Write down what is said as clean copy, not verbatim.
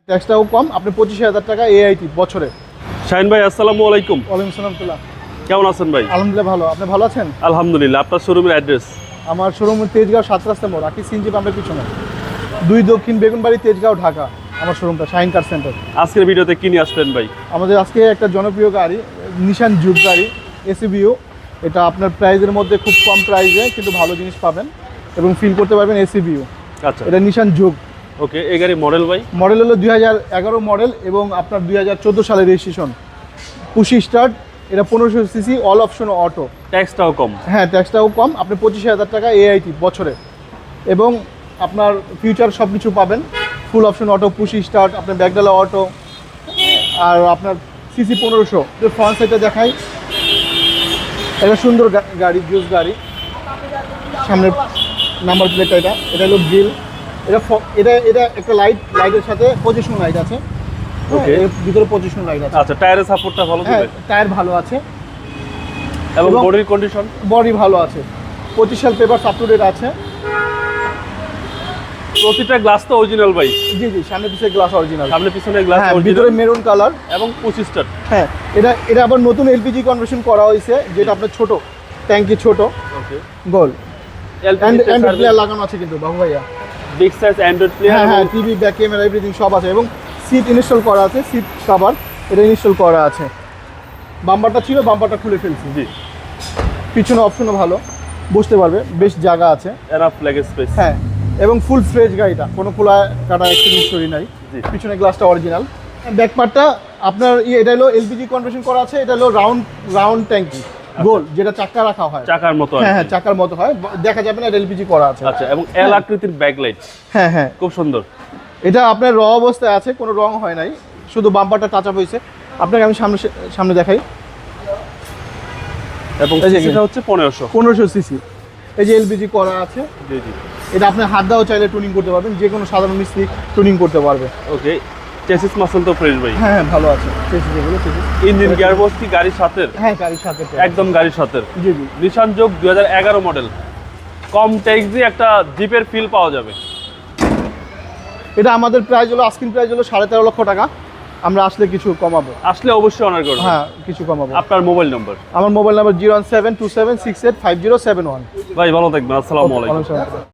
ট্যাক্সটাও কম, আপনি 25,000 টাকা এআইটি বছরে। শাহিন ভাই আসসালামু আলাইকুম। ওয়ালাইকুম সালাম তুল্লাহ। কেমন আছেন ভাই? আলহামদুলিল্লাহ ভালো, আপনি ভালো আছেন? আলহামদুলিল্লাহ। আপনার শোরুমের অ্যাড্রেস? আমার শোরুম তেজগাঁও 7 রাস্তা মোড়, আকি সিএনজি পাম্পের পিছনে, 2 দক্ষিণ বেগুনবাড়ি, তেজগাঁও, ঢাকা। আমার শোরুমটা শাহিন কার সেন্টার। আজকের ভিডিওতে কি নিয়ে আসলেন ভাই? আমাদের আজকে একটা জনপ্রিয় গাড়ি, নিশান জুগ গাড়ি, এসিবিও। এটা আপনার প্রাইজের মধ্যে খুব কম প্রাইসে কিন্তু ভালো জিনিস পাবেন এবং ফিল করতে পারবেন এসিবিও। আচ্ছা, এটা নিশান জুগ। ওকে, এই গাড়ি মডেল ভাই? মডেল হলো 2011 মডেল এবং আপনার 2014 সালের রেজিস্ট্রেশন। পুশি স্টার্ট, এটা 1500 সিসি, অল অপশন অটো। ট্যাক্সটাও কম? হ্যাঁ, ট্যাক্সটাও কম। আপনি 25,000 টাকা এআইটি বছরে এবং আপনার ফিউচার সব কিছু পাবেন। ফুল অপশন অটো, পুশি স্টার্ট, আপনার ব্যাকডালা অটো, আর আপনার সিসি 1500। ফ্রন্ট সাইডটা দেখাই, একটা সুন্দর গাড়ি, জুস গাড়ি। সামনের নাম্বার প্লেটটা এটা হলো গ্রিল। এটা এটা একটা লাইটের সাথে পজিশন লাইট আছে। ওকে, এর ভিতরে পজিশন লাইট আছে। আচ্ছা, টায়ারের সাপোর্টটা ভালো হ্যাঁ, দিবে? টায়ার ভালো আছে এবং বডির কন্ডিশন? বডি ভালো আছে, 25 সাল পেপার আপ টু ডেট আছে। প্রতিটা গ্লাস তো অরিজিনাল ভাই? জি জি, সামনে পিছনে গ্লাস অরিজিনাল। সামনে পিছনে গ্লাস হ্যাঁ, অরিজিনাল, ভিতরে মেরুন কালার এবং 25 স্টার। হ্যাঁ, এটা আবার নতুন এলপিজি কনভার্সন করা হয়েছে, যেটা আপনার ছোট ট্যাঙ্কি, ছোট ওকে, গোল এলপিজি অ্যান্ড্রয়েড প্লেয়ার লাগানো আছে কিন্তু বাবু ভাইয়া। Big size Android player. হ্যাঁ হ্যাঁ, টিভি, ব্যাক ক্যামেরা, এভরিথিং সব আছে এবং সিট ইনস্টল করা আছে, সিট কভার এটা ইনস্টল করা আছে। বাম্পারটা ছিল, বাম্পারটা খুলে ফেলছি। জি, পিছনে অপশনও ভালো, বসতে পারবে, বেশ জায়গা আছে। Enough leg space. হ্যাঁ, এবং ফুল ফ্রেশ গাড়িটা, কোনো খোলা কাটা অ্যাক্সিডেন্ট স্টোরি নাই। জি। পিছনে গ্লাসটা অরিজিনাল। ব্যাক পার্টটা আপনার এটা হলো এলপিজি কনভার্সন করা আছে। এটা হলো রাউন্ড ট্যাঙ্কি, গোল, যেটা চাকা রাখা হয়, চাকার মতো? হ্যাঁ হ্যাঁ, চাকার মতো হয়, দেখা যাবে না, এটা এলপিজি করা আছে। আচ্ছা, এবং এল আকৃতির ব্যাকলাইট। হ্যাঁ হ্যাঁ, খুব সুন্দর। এটা আপনার র অবস্থায় আছে, কোনো রং হয় নাই, শুধু বাম্পারটা টাচ আপ হয়েছে। আপনাকে আমি সামনে দেখাই। এবং এই যে সিসিটা হচ্ছে 1500 সিসি। এই যে এলপিজি করা আছে। জি জি। এটা আপনি হাত দাও চাইলে টুনিং করতে পারবেন, যে কোনো সাধারণ মিস্ত্রি টুনিং করতে পারবে। ওকে, চেসিস মাসল তো ফ্রেশ ভাই? হ্যাঁ হ্যাঁ, ভালো আছে। যেগুলো ইঞ্জিন গিয়ারবক্স কি গাড়ির সাথে? হ্যাঁ, গাড়ির সাথে একদম গাড়ির সাথে। জি জি। নিশান যোগ 2011 মডেল, কম ট্যাক্স দিয়ে একটা জিপের ফিল পাওয়া যাবে। এটা আমাদের প্রাইস হলো, আস্কিং প্রাইস হলো 13.5 লক্ষ টাকা। আমরা আসলে কিছু কমাবো। আসলে অবশ্যই অনার করবো। হ্যাঁ, কিছু কমাবো। আপনার মোবাইল নম্বর? আমার মোবাইল নাম্বার 01727685071। ভাই ভালো থাকবেন, আসসালামু আলাইকুম। ওয়ালাইকুম আসসালাম।